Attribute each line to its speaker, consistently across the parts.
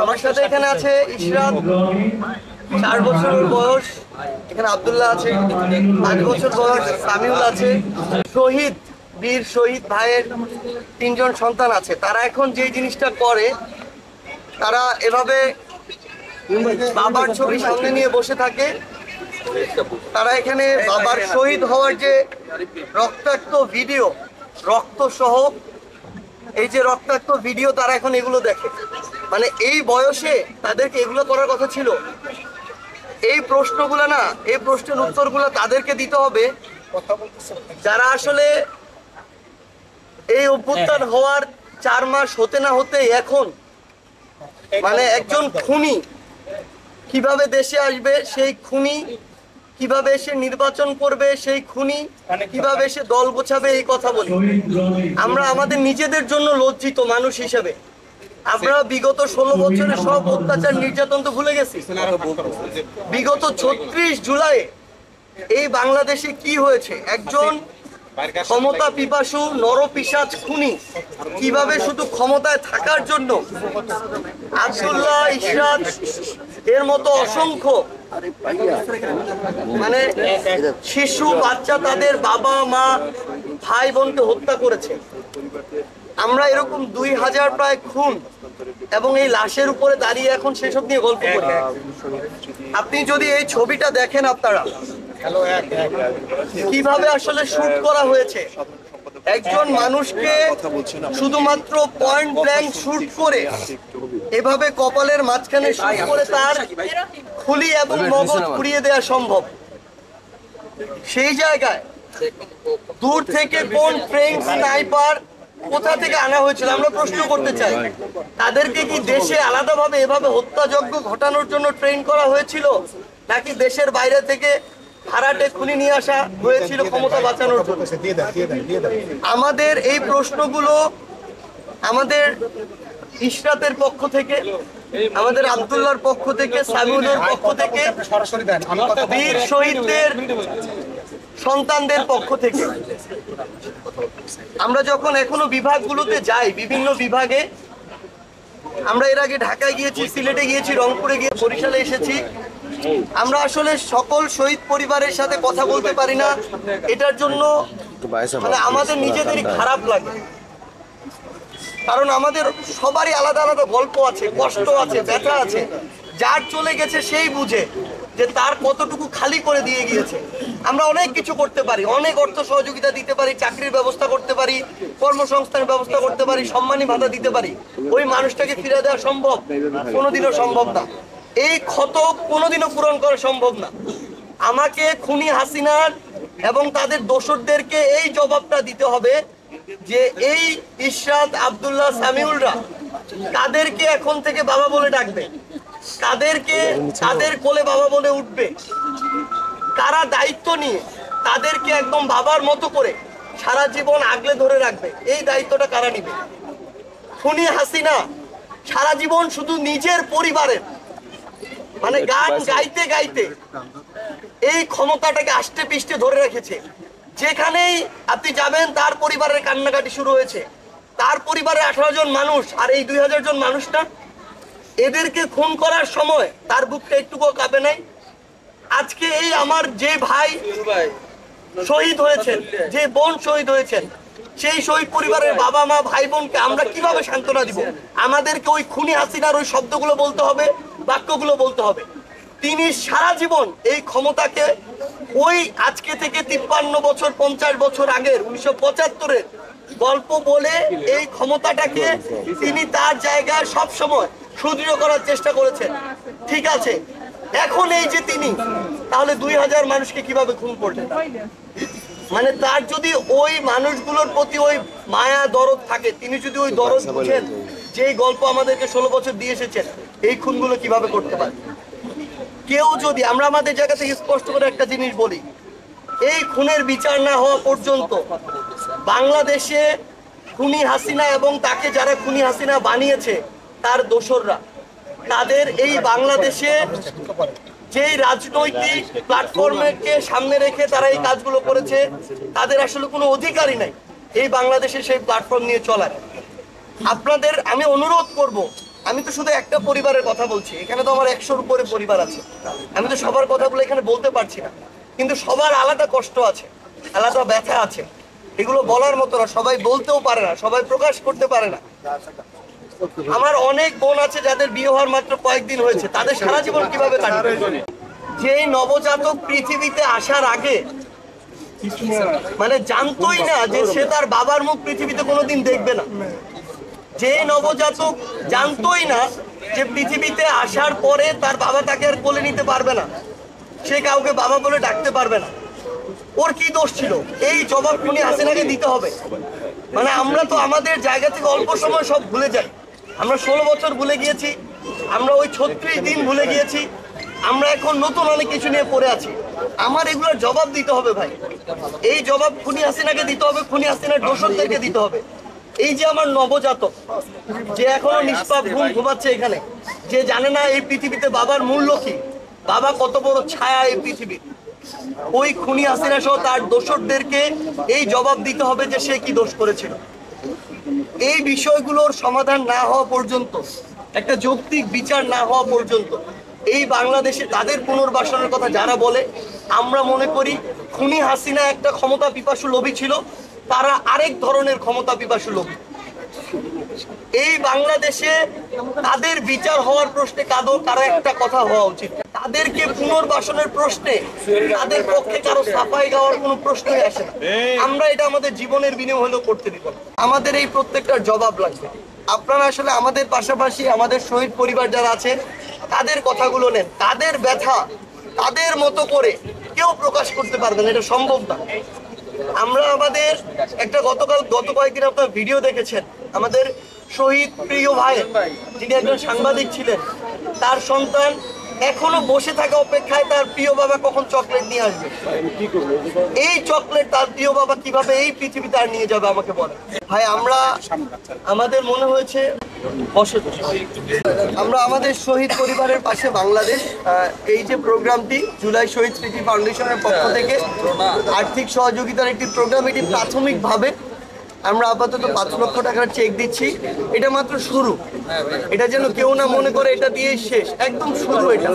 Speaker 1: আমার সাথে এখানে আছে ইশরাত, 4 বছর বয়স। এখানে আব্দুল্লাহ আছে, 5 বছর বয়স। সামিউল আছে। শহীদ, বীর শহীদ ভাইয়ের 3 জন সন্তান আছে। তারা এখন যে জিনিসটা করে, তারা এভাবে বাবার ছবি সামনে নিয়ে বসে থাকে। তারা এখানে বাবার শহীদ হওয়ার যে রক্তাক্ত ভিডিও, রক্ত সহ এই যে রক্তাক্ত ভিডিও, তারা এখন এগুলো দেখে। মানে এই বয়সে তাদেরকে এগুলো করার কথা ছিল? এই প্রশ্নগুলো না, এই প্রশ্নের উত্তরগুলো তাদেরকে দিতে হবে যারা আসলে এই অভ্যুত্থান হওয়ার 4 মাস হতে না হতে এখন মানে একজন খুনি কিভাবে দেশে আসবে, সেই খুনি কিভাবে এসে নির্বাচন করবে, সেই খুনি কিভাবে এসে দল গোছাবে, এই কথা বলি। আমরা আমাদের নিজেদের জন্য লজ্জিত মানুষ হিসেবে। আমরা বিগত 16 বছরের সব অত্যাচার নির্যাতন তো ভুলে গেছি। বিগত 36 জুলাই এই বাংলাদেশে কি হয়েছে, একজন ক্ষমতা পিপাসু নরপিশাচ খুনি কিভাবে শুধু ক্ষমতায় থাকার জন্য আব্দুল্লাহ, ইশরাত এর মতো অসংখ্য মানে শিশু বাচ্চা, তাদের বাবা মা ভাই বোনকে হত্যা করেছে। আমরা এরকম 2000 প্রায় খুন এবং এই লাশের উপরে দাঁড়িয়ে এখন সেসব নিয়ে গল্প করি। আপনি যদি এই ছবিটা দেখেন, আপনারা কিভাবে আসলে শুট করা হয়েছে, একজন মানুষকে শুধুমাত্র পয়েন্ট ব্ল্যাঙ্ক শুট করে এভাবে কপালের মাঝখানে শুট করে তার খুলি এবং মগজ পুড়িয়ে দেওয়া সম্ভব? সেই জায়গায় দূর থেকে কোন ট্রেন স্নাইপার কোথা থেকে আনা হয়েছিল আমরা প্রশ্ন করতে চাই। তাদেরকে কি দেশে আলাদাভাবে এভাবে হত্যাযজ্ঞ ঘটানোর জন্য ট্রেন করা হয়েছিল, নাকি দেশের বাইরে থেকে হারাটে খুনি নিয়ে আসা হয়েছিল ক্ষমতা বাঁচানোর জন্য? আমাদের এই প্রশ্নগুলো আমাদের ইশরাতের পক্ষ থেকে, আমাদের আব্দুল্লাহর পক্ষ থেকে, সামিউলের পক্ষ থেকে, বীর শহীদদের সন্তানদের পক্ষ থেকে। আমরা যখন এখনো বিভাগগুলোতে যাই, বিভিন্ন বিভাগে, আমরা এর আগে ঢাকায় গিয়েছি, সিলেটে গিয়েছি, রংপুরে গিয়ে, বরিশালে এসেছি, আমরা আসলে সকল শহীদ পরিবারের সাথে কথা বলতে পারি না। এটার জন্য মানে আমাদের নিজেদেরই খারাপ লাগে, কারণ আমাদের সবারই আলাদা আলাদা গল্প আছে, কষ্ট আছে, ব্যথা আছে। যার চলে গেছে সেই বুঝে যে তার কতটুকু খালি করে দিয়ে গিয়েছে। আমরা অনেক কিছু করতে পারি, অনেক অর্থ সহযোগিতা দিতে পারি, চাকরির ব্যবস্থা করতে পারি, কর্মসংস্থানের ব্যবস্থা করতে পারি, সম্মানী ভাতা দিতে পারি। ওই মানুষটাকে ফিরে দেওয়া সম্ভব? কোনোদিনও সম্ভব না। এই ক্ষত কোনোদিনও পূরণ করা সম্ভব না। আমাকে খুনি হাসিনার এবং তাদের দোসরদেরকে এই জবাবটা দিতে হবে যে এই ইশরাত, আব্দুল্লাহ, সামিউলরা তাদেরকে এখন থেকে বাবা বলে ডাকবে, তাদেরকে তাদের কোলে বাবা বলে উঠবে, তারা দায়িত্ব নিয়ে তাদেরকে একদম বাবার মতো করে সারা জীবন আগলে ধরে রাখবে। এই দায়িত্বটা কারা নিবে? খুনি হাসিনা সারা জীবন শুধু নিজের পরিবারের মানে গান গাইতে গাইতে এই ক্ষমতাটাকে আষ্টে পিষ্টে ধরে রেখেছে। যেখানেই আপনি যাবেন তার পরিবারের কান্নাকাটি শুরু হয়েছে। তার পরিবারে 18 জন মানুষ, আর এই 2000 জন মানুষটা, এদেরকে খুন করার সময় তার বুকটা একটুকুও কাঁপে নাই। আজকে এই আমার যে ভাই শহীদ হয়েছেন, যে বোন শহীদ হয়েছেন, সেই শহীদ পরিবারের বাবা মা ভাই বোনকে আমরা কিভাবে সান্ত্বনা দিব? আমাদেরকে ওই খুনি হাসিনার ওই শব্দগুলো বলতে হবে, বাক্যগুলো বলতে হবে। তিনি সারা জীবন এই ক্ষমতাকে ওই আজকে থেকে 53 বছর 50 বছর আগের 1975-এর গল্প বলে এই ক্ষমতাটাকে তিনি তার জায়গায় সব সময় সুদৃঢ় করার চেষ্টা করেছেন। ঠিক আছে, এখন এই যে তিনি, তাহলে 2000 মানুষকে কিভাবে খুন করলেন? মানে তার যদি ওই মানুষগুলোর প্রতি ওই মায়া দরদ থাকে, তিনি যদি ওই দরদ বুঝেন, যেই গল্প আমাদেরকে 16 বছর দিয়ে এসেছেন, এই খুনগুলো কিভাবে করতে পারে? কেউ যদি, আমরা আমাদের জায়গা থেকে স্পষ্ট করে একটা জিনিস বলি, এই খুনের বিচার না হওয়া পর্যন্ত বাংলাদেশে খুনি হাসিনা এবং তাকে যারা খুনি হাসিনা বানিয়েছে তার দোসররা, তাদের এই বাংলাদেশে যেই রাজনৈতিক প্ল্যাটফর্মকে সামনে রেখে তারা এই কাজগুলো করেছে, তাদের আসলে কোনো অধিকারই নাই এই বাংলাদেশে সেই প্ল্যাটফর্ম নিয়ে চলার। আপনাদের আমি অনুরোধ করব, আমি তো শুধু একটা পরিবারের কথা বলছি, এখানে তো আমার 100-র উপরে পরিবার আছে। আমি তো সবার কথাগুলো এখানে বলতে পারছি না, কিন্তু সবার আলাদা কষ্ট আছে, আলাদা ব্যথা আছে, এগুলো বলার মতো না, সবাই বলতেও পারে না, সবাই প্রকাশ করতে পারে না। আমার অনেক বোন আছে যাদের বিয়ে হওয়ার মাত্র কয়েকদিন হয়েছে, তাদের সারা জীবন কিভাবে কাটবে? যে নবজাতক পৃথিবীতে আসার আগে মানে জানতোই না যে সে তার বাবার মুখ পৃথিবীতে কোনোদিন দেখবে না, যে নবজাতক জানতোই না যে পৃথিবীতে আসার পরে তার বাবা তাকে আর কোলে নিতে পারবে না, সে কাউকে বাবা বলে ডাকতে পারবে না, ওর কি দোষ ছিল? এই জবাব খুনি হাসিনাকে দিতে হবে। মানে আমরা তো আমাদের জায়গা থেকে অল্প সময় সব ভুলে যাই। আমরা 16 বছর ভুলে গিয়েছি, আমরা ওই 36 দিন ভুলে গিয়েছি, আমরা এখন নতুন অনেক কিছু নিয়ে পড়ে আছি। আমার এগুলোর জবাব দিতে হবে ভাই, এই জবাব খুনি হাসিনাকে দিতে হবে, খুনি হাসিনার দোষরদেরকে দিতে হবে। এই যে আমার নবজাতক যে এখনো নিষ্পাপ ঘুম ঘুমাচ্ছে এখানে, যে জানে না এই পৃথিবীতে বাবার মূল্য কি, বাবা কত বড় ছায়া এই পৃথিবীর, ওই খুনি হাসিনা সহ তার দোষরদেরকে এই জবাব দিতে হবে যে সে কি দোষ করেছিল। এই বিষয়গুলোর সমাধান না হওয়া পর্যন্ত, একটা যৌক্তিক বিচার না হওয়া পর্যন্ত এই বাংলাদেশে তাদের পুনর্বাসনের কথা যারা বলে, আমরা মনে করি খুনি হাসিনা একটা ক্ষমতা পিপাসু লোভী ছিল, তারা আরেক ধরনের ক্ষমতা পিপাসু লোভী। এই বাংলাদেশে তাদের বিচার হওয়ার প্রশ্নে কারো একটা কথা হওয়া উচিত, তাদেরকে পুনর্বাসনের প্রশ্নে তাদের পক্ষে কারো সাফাই গাওয়ার কোনো প্রশ্নই আসে না। আমরা এটা আমাদের জীবনের বিনিময় হলেও করতে দিব না। আমাদের এই প্রত্যেকটার জবাব লাগবে। আপনারা আসলে আমাদের পাশাপাশি আমাদের শহীদ পরিবার যারা আছে তাদের কথাগুলো নেন, তাদের ব্যথা তাদের মতো করে কেউ প্রকাশ করতে পারবে না, এটা সম্ভব না। আমরা আমাদের একটা গত কয়েকদিন আপনার ভিডিও দেখেছেন, আমাদের শহীদ প্রিয় ভাই যিনি একজন সাংবাদিক ছিলেন, তার সন্তান এখনো বসে থাকা অপেক্ষায় তার প্রিয় বাবা কখন চকলেট নিয়ে আসবে। এই চকলেট তার প্রিয় বাবা কিভাবে এই পৃথিবীতে আর নিয়ে যাবে আমাকে বলে। ভাই আমাদের মনে হয়েছে আমরা আমাদের শহীদ পরিবারের পাশে বাংলাদেশ এই যে প্রোগ্রামটি জুলাই শহীদ স্মৃতি ফাউন্ডেশনের পক্ষ থেকে আর্থিক সহযোগিতার একটি প্রোগ্রাম, এটি প্রাথমিকভাবে আমরা আপাতত 5 লক্ষ টাকার চেক দিচ্ছি। এটা মাত্র শুরু, এটা যেন কেউ না মনে করে এটা দিয়ে শেষ, একদম শুরু। এটা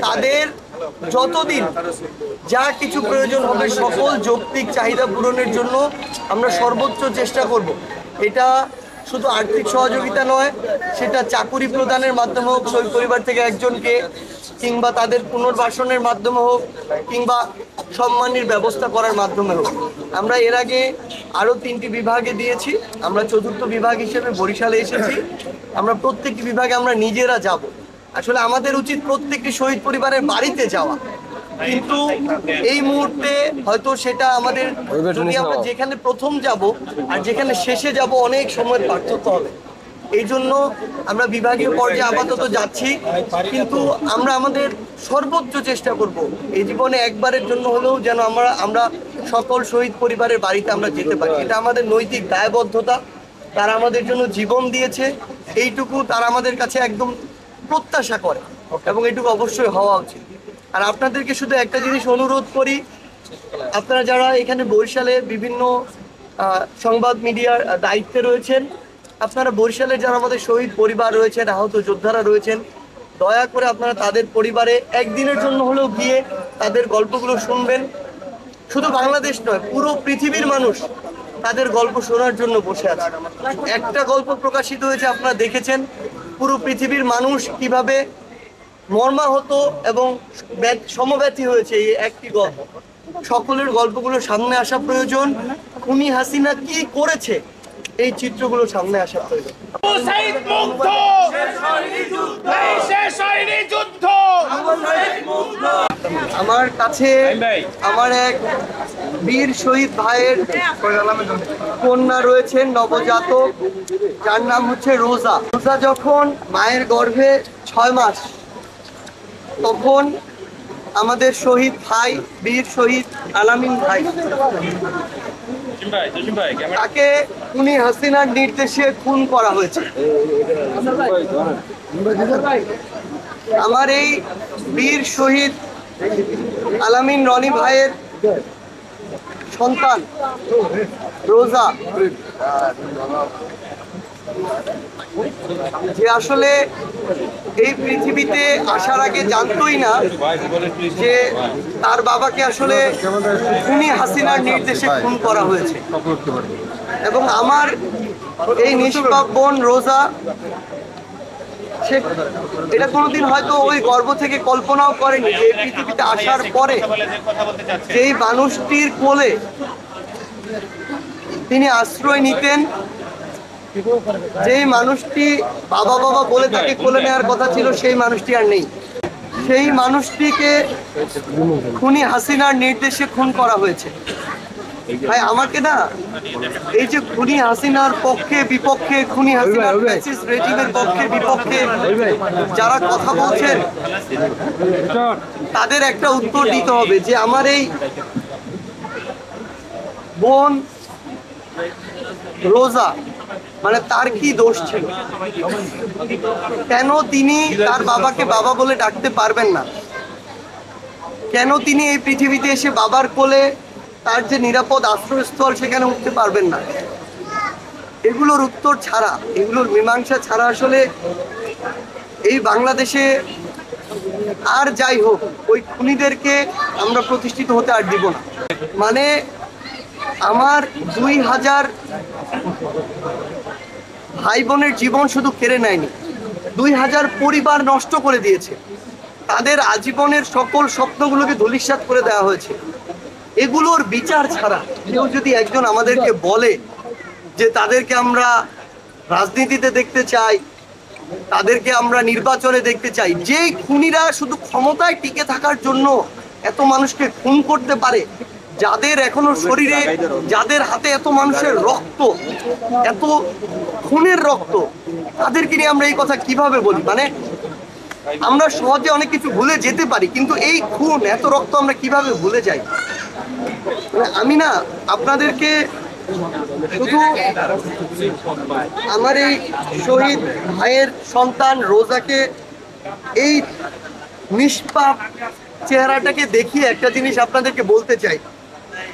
Speaker 1: তাদের যতদিন যা কিছু প্রয়োজন হবে সকল যৌক্তিক চাহিদা পূরণের জন্য আমরা সর্বোচ্চ চেষ্টা করব। এটা শুধু আর্থিক সহযোগিতা নয়, সেটা চাকুরি প্রদানের মাধ্যমে হোক, শহীদ পরিবার থেকে একজনকে, কিংবা তাদের পুনর্বাসনের মাধ্যমে হোক, কিংবা সম্মানের ব্যবস্থা করার মাধ্যমে হোক। আমরা এর আগে আরও 3টি বিভাগে দিয়েছি, আমরা 4র্থ বিভাগ হিসেবে বরিশালে এসেছি। আমরা প্রত্যেকটি বিভাগে আমরা নিজেরা যাব। আসলে আমাদের উচিত প্রত্যেকটি শহীদ পরিবারের বাড়িতে যাওয়া, কিন্তু এই মুহূর্তে হয়তো সেটা আমাদের যদি আমরা যেখানে প্রথম যাব আর যেখানে শেষে যাব অনেক সময়ের পার্থক্য হবে। এই জন্য আমরা বিভাগীয় পর্যায়ে আপাতত যাচ্ছি, কিন্তু আমরা আমাদের সর্বোচ্চ চেষ্টা করব এই জীবনে একবারের জন্য হলেও যেন আমরা সকল শহীদ পরিবারের বাড়িতে আমরা যেতে পারি। এটা আমাদের নৈতিক দায়বদ্ধতা। তারা আমাদের জন্য জীবন দিয়েছে, এইটুকু তারা আমাদের কাছে একদম প্রত্যাশা করে এবং এইটুকু অবশ্যই হওয়া উচিত। আর আপনাদেরকে শুধু একটা জিনিস অনুরোধ করি, আপনারা যারা এখানে বরিশালে বিভিন্ন সংবাদ মিডিয়ার দায়িত্বে রয়েছেন, আপনারা বরিশালের যারা আমাদের শহীদ পরিবার রয়েছেন, আহত যোদ্ধারা রয়েছেন, দয়া করে আপনারা তাদের পরিবারে একদিনের জন্য হলেও গিয়ে তাদের গল্পগুলো শুনবেন। শুধু বাংলাদেশ নয়, পুরো পৃথিবীর মানুষ তাদের গল্প শোনার জন্য বসে আছে। একটা গল্প প্রকাশিত হয়েছে, আপনারা দেখেছেন পুরো পৃথিবীর মানুষ কিভাবে মর্মাহত এবং সমব্যথী হয়েছে এই একটি গল্প। সকলের গল্পগুলো সামনে আসা প্রয়োজন। খুনি হাসিনা কি করেছে এই চিত্রগুলো সামনে আসা প্রয়োজন। আমার কাছে আমার এক বীর শহীদ ভাইয়ের কন্যা রয়েছেন, নবজাতক, যার নাম হচ্ছে রোজা। রোজা যখন মায়ের গর্ভে 6 মাস, তখন আমাদের শহীদ ভাই বীর শহীদ আলামিন ভাই, তাকে খুনি হাসিনার নির্দেশে খুন করা হয়েছে। আমার এই বীর শহীদ আলামিন রনি ভাইয়ের সন্তান রোজা, যে আসলে এই পৃথিবীতে আসার আগে জানতোই না যে তার বাবাকে আসলে খুনি হাসিনার নির্দেশে খুন করা হয়েছে। এবং আমার এই নিষ্পাপ বোন রোজা, সে এটা কোনোদিন হয়তো ওই গর্ব থেকে কল্পনাও করেনি যে এই পৃথিবীতে আসার পরে যেই মানুষটির কোলে তিনি আশ্রয় নিতেন, যেই মানুষটি বাবা বাবা বলে তাকে কোলে নেওয়ার কথা ছিল, সেই মানুষটি আর নেই। সেই মানুষটিকে খুনি হাসিনার নির্দেশে খুন করা হয়েছে। ভাই আমাকে না এই যে খুনি হাসিনার পক্ষে বিপক্ষে, খুনি হাসিনার ফ্যাসিস্ট রেজিমের পক্ষে বিপক্ষে যারা কথা বলছেন, তাদের একটা উত্তর দিতে হবে যে আমার এই বোন রোজা মানে তার কি দোষ ছিল? কেন তিনি তার বাবাকে বাবা বলে ডাকতে পারবেন না? কেন তিনি এই পৃথিবীতে এসে বাবার কোলে তার যে নিরাপদ আশ্রয়স্থল সেখানে উঠতে পারবেন না? এগুলোর উত্তর ছাড়া, এগুলোর মীমাংসা ছাড়া আসলে এই বাংলাদেশে আর যাই হোক ওই খুনিদেরকে আমরা প্রতিষ্ঠিত হতে আর দিব না। মানে আমার 2000 ভাই বোনের জীবন শুধু কেড়ে নেয়নি, 2000 পরিবার নষ্ট করে দিয়েছে, তাদের আজীবনের সকল স্বপ্নগুলোকে ধূলিসাৎ করে দেওয়া হয়েছে। এগুলোর বিচার ছাড়া কেউ যদি একজন আমাদেরকে বলে যে তাদেরকে আমরা রাজনীতিতে দেখতে চাই, তাদেরকে আমরা নির্বাচনে দেখতে চাই, যেই খুনিরা শুধু ক্ষমতায় টিকে থাকার জন্য এত মানুষকে খুন করতে পারে, যাদের এখনো শরীরে, যাদের হাতে এত মানুষের রক্ত, এত খুনের রক্ত, তাদেরকে নিয়ে আমরা এই কথা কিভাবে বলি? মানে আমরা সহজে অনেক কিছু ভুলে যেতে পারি, কিন্তু এই খুন, এত রক্ত আমরা কিভাবে ভুলে যাই? আমি না আপনাদেরকে শুধু আমার এই শহীদ ভাইয়ের সন্তান রোজাকে, এই নিষ্পাপ চেহারাটাকে দেখিয়ে একটা জিনিস আপনাদেরকে বলতে চাই।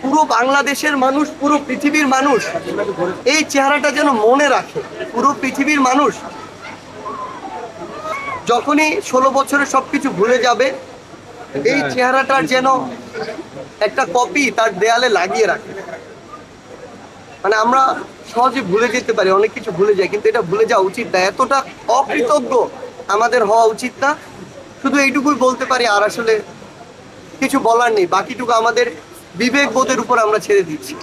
Speaker 1: পুরো বাংলাদেশের মানুষ, পুরো পৃথিবীর মানুষ এই চেহারাটা যেন মনে রাখে। পুরো পৃথিবীর মানুষ যখনই 16 বছরে সবকিছু ভুলে যাবে, এই চেহারাটার যেন একটা কপি তার দেয়ালে লাগিয়ে রাখে। মানে আমরা সহজে ভুলে যেতে পারি, অনেক কিছু ভুলে যাই, কিন্তু এটা ভুলে যাওয়া উচিত না। এতটা অকৃতজ্ঞ আমাদের হওয়া উচিত না। শুধু এইটুকুই বলতে পারি, আর আসলে কিছু বলার নেই। বাকিটুকু আমাদের বিবেক বোধের উপর আমরা ছেড়ে দিচ্ছি।